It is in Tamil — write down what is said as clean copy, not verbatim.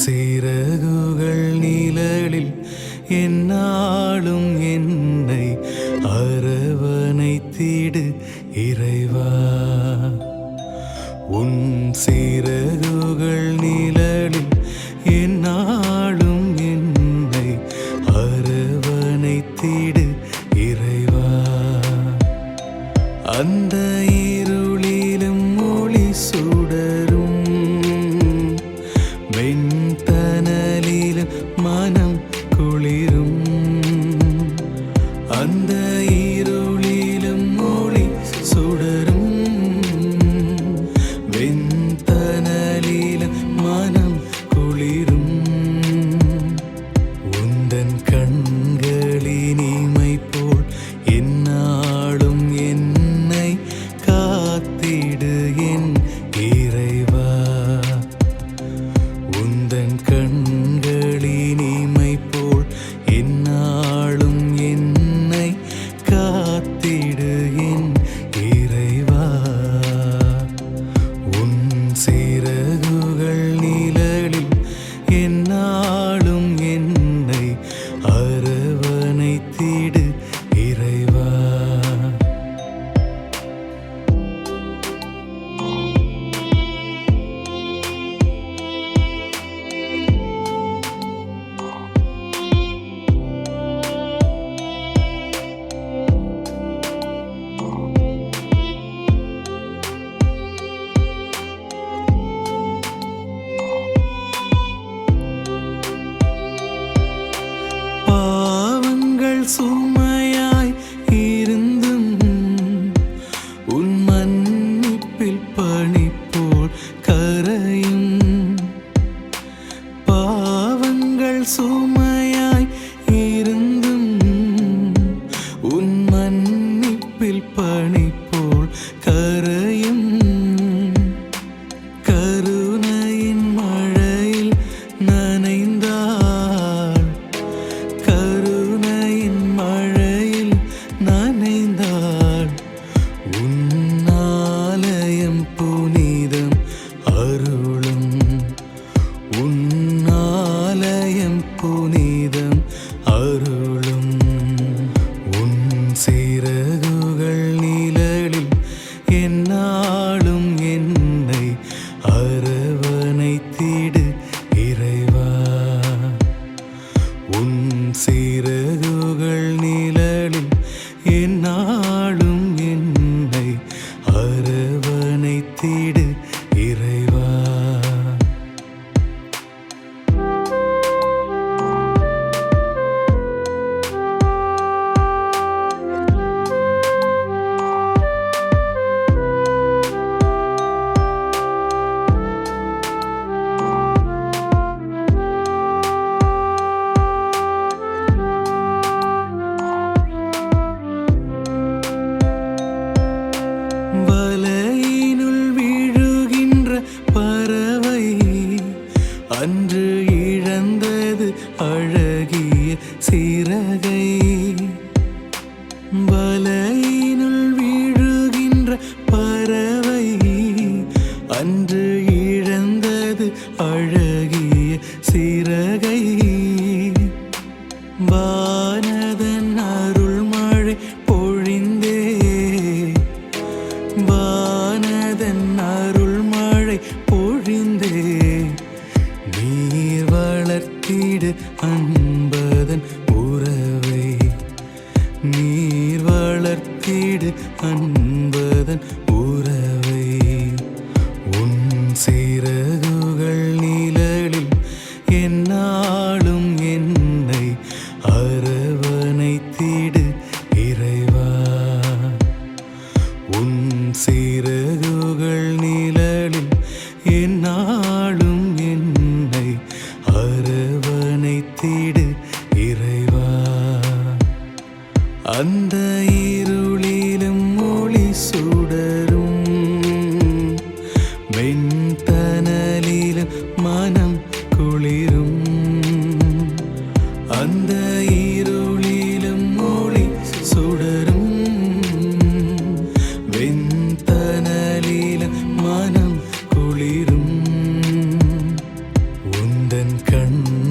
சிறகுகள் நிழலில் எந்நாளும் என்னை அரவணைத்திடு இறைவா. உன் சிறகுகள் நிழலில் எந்நாளும் என்னை அரவணைத்திடு இறைவா. அந்த இருளிலும் ஒளி சுடரும் வெண்தனலிலும் மனம் குளிரும். அந்த இருளிலும் ஒளி சுடரும் வெண்தனலிலும் மனம் குளிரும். உந்தன் கண்களின் இமை போல் எந்நாளும் என்னை காத்திடு என் இறைவா. உந்தன் கண்களின் இமை போல் எந்நாளும் என்னை காத்திடு என் இறைவா. உன் சிறகுகள் நிழலில் எந்நாளும் என்னை அரவணைத்திடு இறைவா. பாவங்கள் சுமையாய் இருந்தும் உன் மன்னிப்பில் பனி போல் கரையும். பாவங்கள் சுமையாய் இருந்தும் உன் மன்னிப்பில் பனி போல் கரையும். கருணையின் மழையில் நனைந்தாள், கருணையின் மழையில் நனைந்தாள். உன்னாலயம் புனிதம் அருளும், உன்னாலயம் புனிதம் அருளும். உன் சிறகுகள் நிழலில் எந்நாளும் என்னை அரவணைத்திடு இறைவா. உன் சிறகுகள் நிழலில் எந்நாளும் என்னை அரவணைத்திடு இறைவா. வலையினுள் விழுகின்ற பறவை அன்று இழந்தது அழகிய சிறகை. வலையினுள் விழுகின்ற பறவை அன்று இழந்தது அழகிய சிறகை. வானதன் அருள் மழை பொழிந்தே, வானதன் அருள் மழை பொழிந்தே. நீர் வளர்த்திடு அன்பதன் உறவை, நீர் வளர்த்திடு அன்பதன் உறவை. உன் சிறகுகள் நிழலில் எந்நாளும் என்னை அரவணைத்திடு இறைவா. உன் சிறகுகள் நிழலில் எந்நாளும் என்னை அரவணைத்திடு இறைவா. அந்த இருளிலும் ஒளி சுடரும் வெண்தனலிலும் மனம் குளிரும். அந்த இருளிலும் ஒளி சுடரும் வெண்தனலிலும் மனம் குளிரும். உந்தன் கண்ண